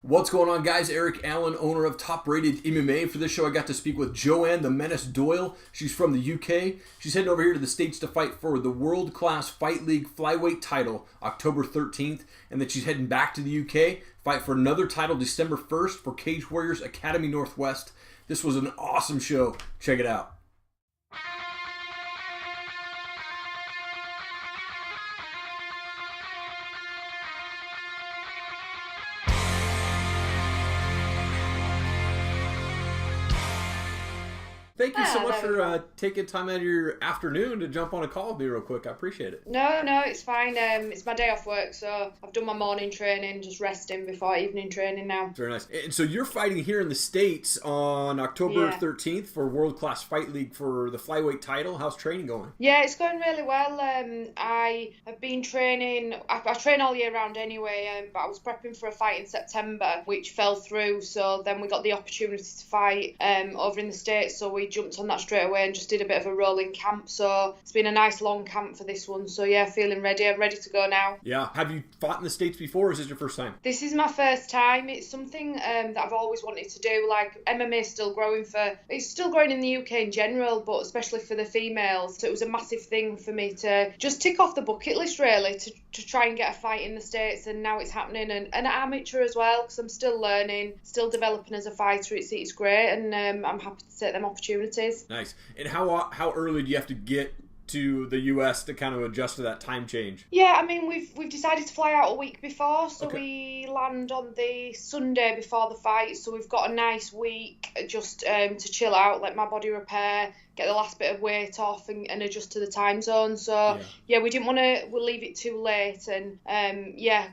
What's going on, guys? Eric Allen, owner of Top Rated MMA. For this show, I got to speak with Joanne, the Menace Doyle. She's from the UK. She's heading over here to the States to fight for the World Class Fight League Flyweight title October 13th. And then she's heading back to the UK, fight for another title December 1st for Cage Warriors Academy Northwest. This was an awesome show. Check it out. Thank you so much for taking time out of your afternoon to jump on a call with me real quick. I appreciate it. No, it's fine. It's my day off work, so I've done my morning training, just resting before evening training now. Very nice. And so you're fighting here in the States on October 13th for World Class Fight League for the Flyweight title. How's training going? Yeah, it's going really well. I have been training. I train all year round anyway, but I was prepping for a fight in September, which fell through. So then we got the opportunity to fight over in the States, so we jumped on that straight away and just did a bit of a rolling camp. So it's been a nice long camp for this one. So yeah, feeling ready. I'm ready to go now. Yeah. Have you fought in the States before, or is this your first time? This is my first time. It's something that I've always wanted to do. Like, MMA is still growing it's still growing in the UK in general, but especially for the females. So it was a massive thing for me to just tick off the bucket list, really, to try and get a fight in the States. And now it's happening, and amateur as well, because I'm still learning, still developing as a fighter. It's great, and I'm happy to take them opportunities. Nice. And how early do you have to get to the US to kind of adjust to that time change? Yeah, I mean, we've decided to fly out a week before, so we land on the Sunday before the fight, so we've got a nice week just to chill out, let my body repair, get the last bit of weight off and adjust to the time zone. So yeah, we didn't want to leave it too late, and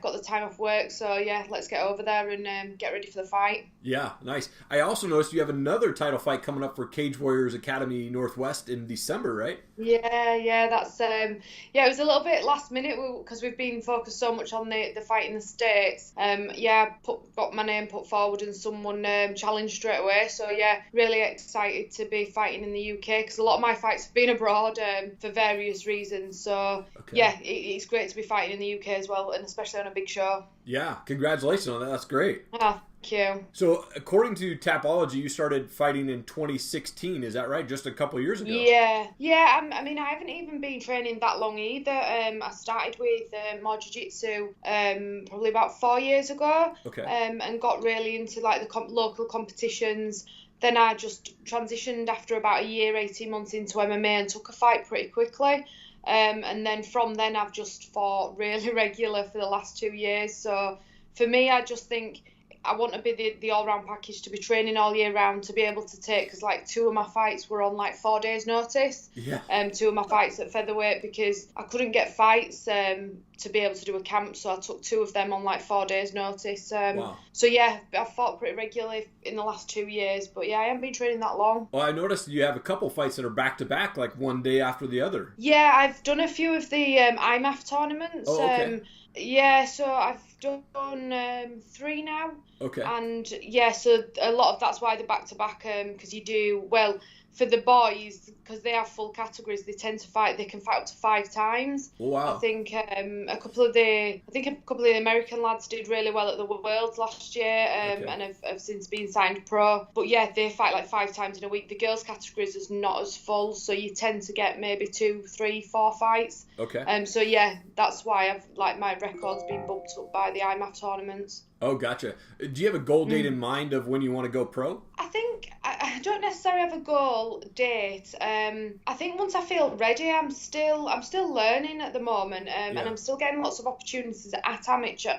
got the time off work, so yeah, let's get over there and get ready for the fight. Yeah, nice. I also noticed you have another title fight coming up for Cage Warriors Academy Northwest in December, right? Yeah, that's it was a little bit last minute because we've been focused so much on the fight in the States. Got my name put forward and someone challenged straight away, so yeah, really excited to be fighting in the UK, because a lot of my fights have been abroad for various reasons. So yeah, it's great to be fighting in the UK as well, and especially on a big show. Yeah, congratulations on that. That's great. Oh, thank you. So according to Tapology, you started fighting in 2016, is that right? Just a couple of years ago? Yeah. I mean, I haven't even been training that long either. I started with more jiu-jitsu probably about 4 years ago. And got really into like the local competitions. Then I just transitioned after about a year, 18 months into MMA, and took a fight pretty quickly. And then from then I've just fought really regular for the last 2 years. So for me, I just think I want to be the all-round package, to be training all year round, to be able to take, because like 2 of my fights were on like 4 days notice. 2 of my fights at featherweight, because I couldn't get fights to be able to do a camp, so I took 2 of them on like 4 days notice. Wow. So yeah, I've fought pretty regularly in the last 2 years, but yeah, I haven't been training that long. Well, I noticed you have a couple fights that are back-to-back, like one day after the other. Yeah, I've done a few of the IMAF tournaments. Yeah, so I've done 3 now. And yeah, so a lot of that's why they're back-to-back, because you do, well, for the boys, because they have full categories, they can fight up to 5 times. Wow. I think a couple of the American lads did really well at the Worlds last year, and have since been signed pro. But yeah, they fight like 5 times in a week. The girls' categories is not as full, so you tend to get maybe 2, 3, 4 fights. So yeah, that's why I've like my record's been bumped up by the IMAF tournaments. Oh, gotcha. Do you have a goal date in mind of when you want to go pro? I think I don't necessarily have a goal date. I think once I feel ready, I'm still learning at the moment, and I'm still getting lots of opportunities at amateur,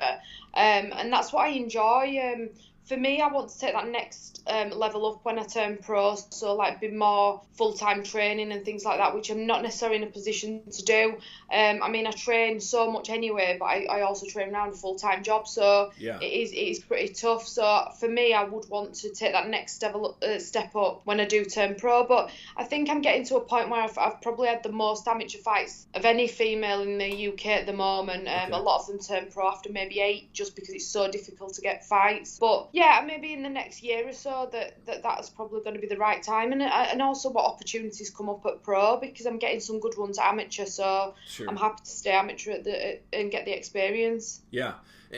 and that's what I enjoy. For me, I want to take that next level up when I turn pro, so like be more full-time training and things like that, which I'm not necessarily in a position to do. I mean, I train so much anyway, but I also train around a full-time job, so it is pretty tough. So for me, I would want to take that next step up when I do turn pro, but I think I'm getting to a point where I've probably had the most amateur fights of any female in the UK at the moment. A lot of them turn pro after maybe 8, just because it's so difficult to get fights. But yeah, maybe in the next year or so that's probably going to be the right time, and also what opportunities come up at pro, because I'm getting some good ones at amateur, so I'm happy to stay amateur and get the experience. Yeah.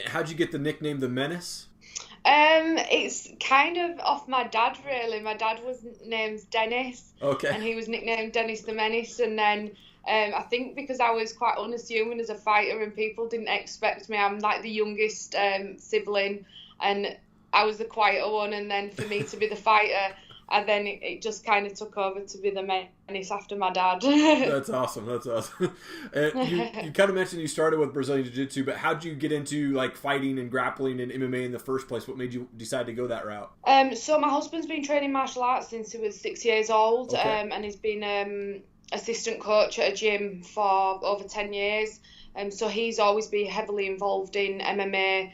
How'd you get the nickname the Menace? It's kind of off my dad, really. My dad was named Dennis. Okay. And he was nicknamed Dennis the Menace. And then I think because I was quite unassuming as a fighter and people didn't expect me, I'm like the youngest sibling, and I was the quieter one. And then for me to be the fighter, and then it just kind of took over to be the Menace after my dad. That's awesome. That's awesome. And you kind of mentioned you started with Brazilian Jiu-Jitsu, but how'd you get into like fighting and grappling and MMA in the first place? What made you decide to go that route? So my husband's been training martial arts since he was 6 years old, okay. And he's been assistant coach at a gym for over 10 years. So he's always been heavily involved in MMA.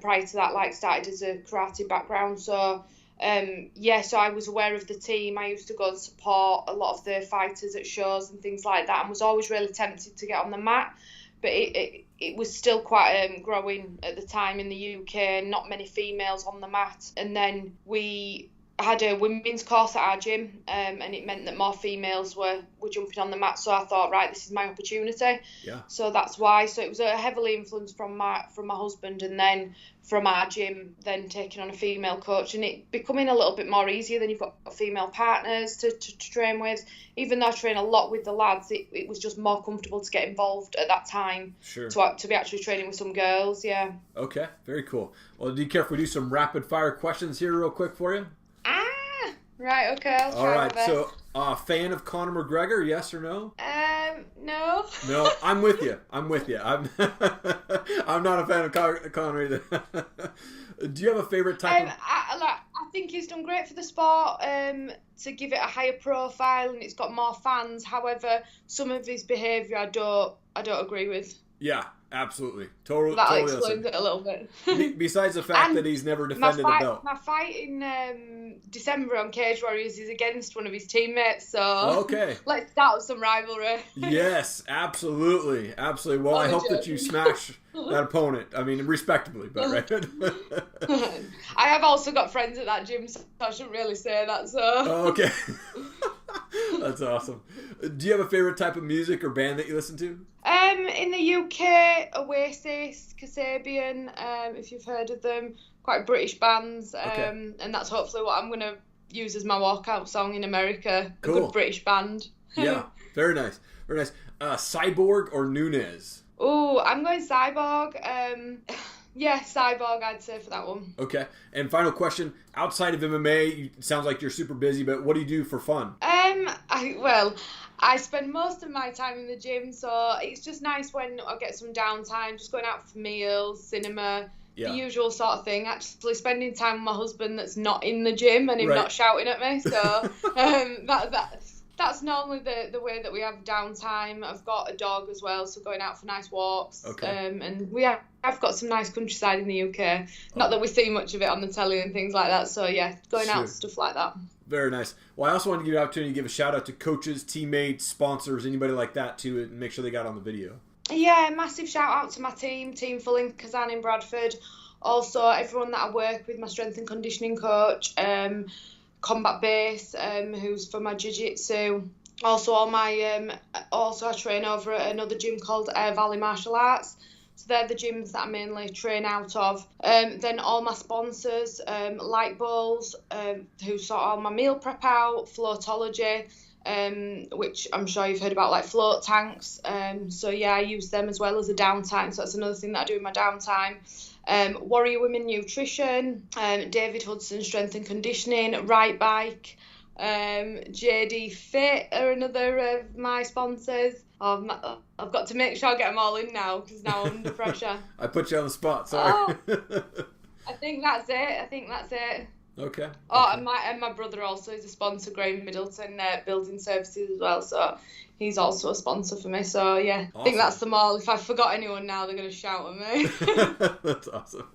Prior to that, like started as a karate background. So so I was aware of the team. I used to go and support a lot of the fighters at shows and things like that, and was always really tempted to get on the mat. But it was still quite growing at the time in the UK, not many females on the mat. And then we had a women's course at our gym, and it meant that more females were jumping on the mat. So I thought, right, this is my opportunity. Yeah. So that's why. So it was heavily influenced from my husband, and then from our gym, then taking on a female coach, and it becoming a little bit more easier. Then you've got female partners to train with. Even though I train a lot with the lads, it was just more comfortable to get involved at that time. Sure. To be actually training with some girls, yeah. Okay, very cool. Well, do you care if we do some rapid fire questions here real quick for you? Right, okay, I'll try. All right, so fan of Conor McGregor, yes or no? No. No, I'm with you. I'm I'm not a fan of Conor either. Do you have a favorite type of... I think he's done great for the sport, to give it a higher profile, and it's got more fans. However, some of his behaviour I don't agree with. Yeah, absolutely. Totally. That explains it a little bit. Besides the fact that he's never defended a belt. My fight in December on Cage Warriors is against one of his teammates, so okay. Let's start with some rivalry. Yes, absolutely. Absolutely. Well, I hope that you smash that opponent. I mean, respectably, but right. I have also got friends at that gym, so I shouldn't really say that, so. Oh, okay. That's awesome. Do you have a favorite type of music or band that you listen to? In the UK, Oasis, Kasabian, if you've heard of them, quite British bands, okay. And that's hopefully what I'm going to use as my walkout song in America. Cool. A good British band. Yeah, very nice. Very nice. Cyborg or Nunes? Oh, I'm going Cyborg. Yeah, Cyborg, I'd say for that one. Okay. And final question, outside of MMA, it sounds like you're super busy, but what do you do for fun? I spend most of my time in the gym, so it's just nice when I get some downtime, just going out for meals, cinema, the usual sort of thing. Actually spending time with my husband that's not in the gym and him not shouting at me. So that's normally the way that we have downtime. I've got a dog as well, so going out for nice walks. Okay. And I've got some nice countryside in the UK. Not that we see much of it on the telly and things like that. So yeah, going out and stuff like that. Very nice. Well, I also want to give you an opportunity to give a shout out to coaches, teammates, sponsors, anybody like that too, and make sure they got on the video. Yeah, massive shout out to my team Full Kazan in Bradford. Also, everyone that I work with, my strength and conditioning coach, Combat Base, who's for my jiu-jitsu. Also, I train over at another gym called Air Valley Martial Arts. So they're the gyms that I mainly train out of. Then all my sponsors, Light Bowls, who sort all my meal prep out, Floatology, which I'm sure you've heard about, like float tanks. So yeah, I use them as well as a downtime. So that's another thing that I do in my downtime. Warrior Women Nutrition, David Hudson Strength and Conditioning, Right Bike, JD Fit are another of my sponsors. I've got to make sure I get them all in now because now I'm under pressure. I put you on the spot, sorry. I think that's it. Okay. Oh, and my brother also is a sponsor, Graham Middleton, Building Services as well, so he's also a sponsor for me. So yeah, awesome. I think that's them all. If I forgot anyone now, they're going to shout at me. That's awesome.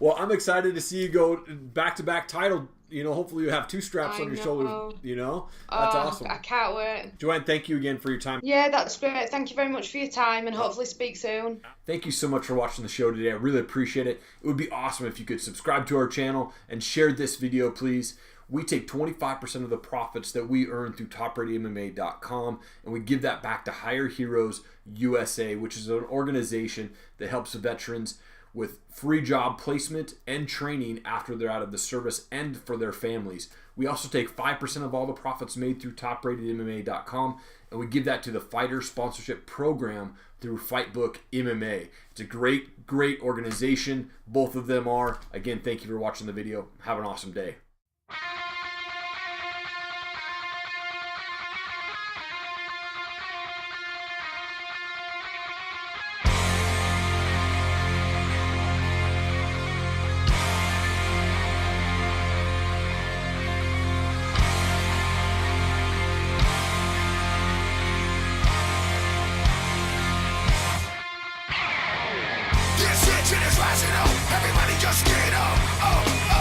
Well, I'm excited to see you go back-to-back title. You know, hopefully you have 2 straps on your shoulders, you know? That's awesome. I can't wait. Joanne, thank you again for your time. Yeah, that's great. Thank you very much for your time, and hopefully speak soon. Thank you so much for watching the show today. I really appreciate it. It would be awesome if you could subscribe to our channel and share this video, please. We take 25% of the profits that we earn through TopRatedMMA.com, and we give that back to Higher Heroes USA, which is an organization that helps veterans. with free job placement and training after they're out of the service and for their families. We also take 5% of all the profits made through topratedmma.com, and we give that to the fighter sponsorship program through Fightbook MMA. It's a great, great organization. Both of them are. Again, thank you for watching the video. Have an awesome day. Everybody just get up, oh.